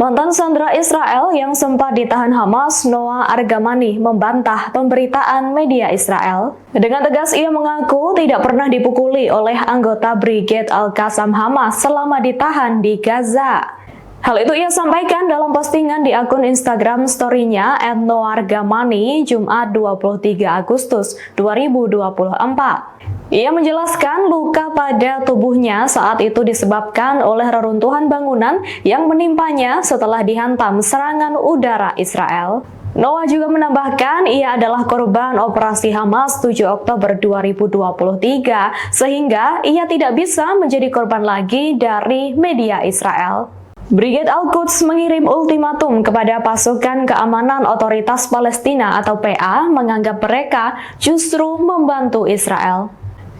Mantan sandera Israel yang sempat ditahan Hamas, Noah Argamani, membantah pemberitaan media Israel. Dengan tegas ia mengaku tidak pernah dipukuli oleh anggota Brigade Al-Qassam Hamas selama ditahan di Gaza. Hal itu ia sampaikan dalam postingan di akun Instagram story-nya @noargamani Jumat 23 Agustus 2024. Ia menjelaskan luka pada tubuhnya saat itu disebabkan oleh reruntuhan bangunan yang menimpanya setelah dihantam serangan udara Israel. Noah juga menambahkan ia adalah korban operasi Hamas 7 Oktober 2023 sehingga ia tidak bisa menjadi korban lagi dari media Israel. Brigade Al-Quds mengirim ultimatum kepada pasukan keamanan otoritas Palestina atau PA menganggap mereka justru membantu Israel.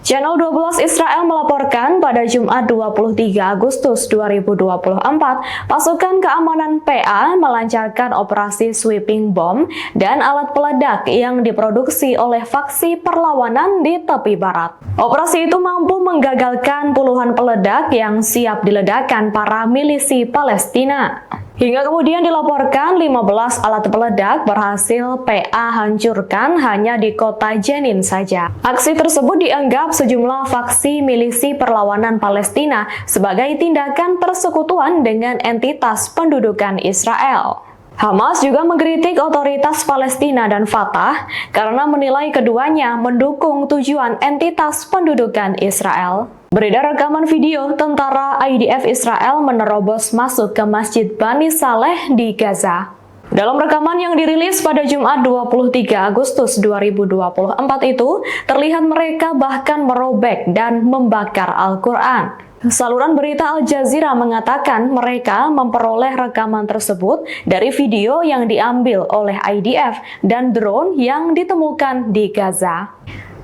Channel 12 Israel melaporkan pada Jumat 23 Agustus 2024, pasukan keamanan PA melancarkan operasi sweeping bomb dan alat peledak yang diproduksi oleh faksi perlawanan di tepi barat. Operasi itu mampu menggagalkan puluhan peledak yang siap diledakkan para milisi Palestina. Hingga kemudian dilaporkan 15 alat peledak berhasil PA hancurkan hanya di kota Jenin saja. Aksi tersebut dianggap sejumlah faksi milisi perlawanan Palestina sebagai tindakan persekutuan dengan entitas pendudukan Israel. Hamas juga mengkritik otoritas Palestina dan Fatah karena menilai keduanya mendukung tujuan entitas pendudukan Israel. Beredar rekaman video tentara IDF Israel menerobos masuk ke Masjid Bani Saleh di Gaza. Dalam rekaman yang dirilis pada Jumat 23 Agustus 2024 itu, terlihat mereka bahkan merobek dan membakar Al-Quran. Saluran berita Al Jazeera mengatakan mereka memperoleh rekaman tersebut dari video yang diambil oleh IDF dan drone yang ditemukan di Gaza.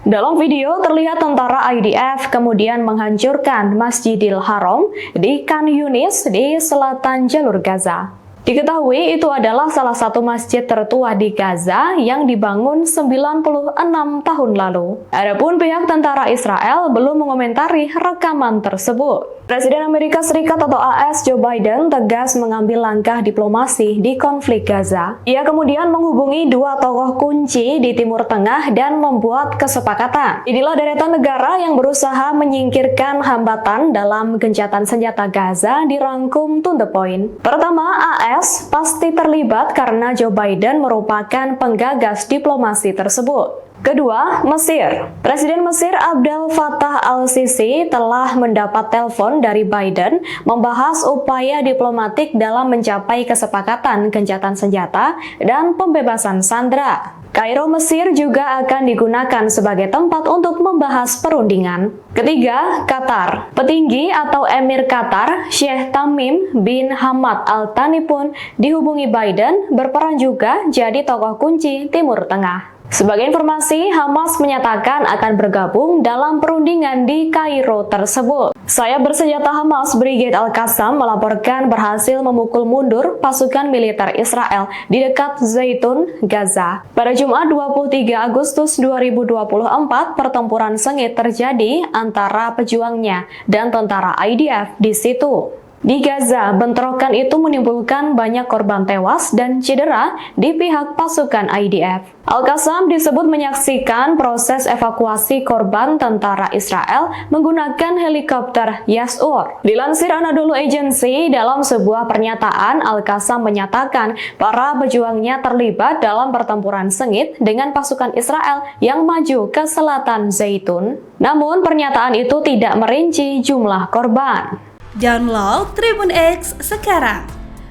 Dalam video terlihat tentara IDF kemudian menghancurkan Masjidil Haram di Khan Yunis di selatan jalur Gaza. Diketahui itu adalah salah satu masjid tertua di Gaza yang dibangun 96 tahun lalu. Adapun pihak tentara Israel belum mengomentari rekaman tersebut. Presiden Amerika Serikat atau AS Joe Biden tegas mengambil langkah diplomasi di konflik Gaza. Ia kemudian menghubungi dua tokoh kunci di Timur Tengah dan membuat kesepakatan. Inilah deretan negara yang berusaha menyingkirkan hambatan dalam gencatan senjata Gaza dirangkum to the point. Pertama, AS pasti terlibat karena Joe Biden merupakan penggagas diplomasi tersebut. Kedua, Mesir. Presiden Mesir Abdel Fattah al-Sisi telah mendapat telepon dari Biden membahas upaya diplomatik dalam mencapai kesepakatan gencatan senjata dan pembebasan sandera. Kairo, Mesir juga akan digunakan sebagai tempat untuk membahas perundingan. Ketiga, Qatar. Petinggi atau Emir Qatar, Sheikh Tamim bin Hamad Al Thani pun dihubungi Biden berperan juga jadi tokoh kunci Timur Tengah. Sebagai informasi, Hamas menyatakan akan bergabung dalam perundingan di Kairo tersebut. Sayap bersenjata Hamas Brigade Al-Qassam melaporkan berhasil memukul mundur pasukan militer Israel di dekat Zaitun, Gaza. Pada Jumat 23 Agustus 2024, pertempuran sengit terjadi antara pejuangnya dan tentara IDF di situ. Di Gaza, bentrokan itu menimbulkan banyak korban tewas dan cedera di pihak pasukan IDF. Al-Qassam disebut menyaksikan proses evakuasi korban tentara Israel menggunakan helikopter Yas'ur. Dilansir Anadolu Agency, dalam sebuah pernyataan, Al-Qassam menyatakan para pejuangnya terlibat dalam pertempuran sengit dengan pasukan Israel yang maju ke selatan Zaitun. Namun, pernyataan itu tidak merinci jumlah korban. Download Tribun X sekarang,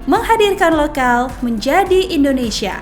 menghadirkan lokal menjadi Indonesia.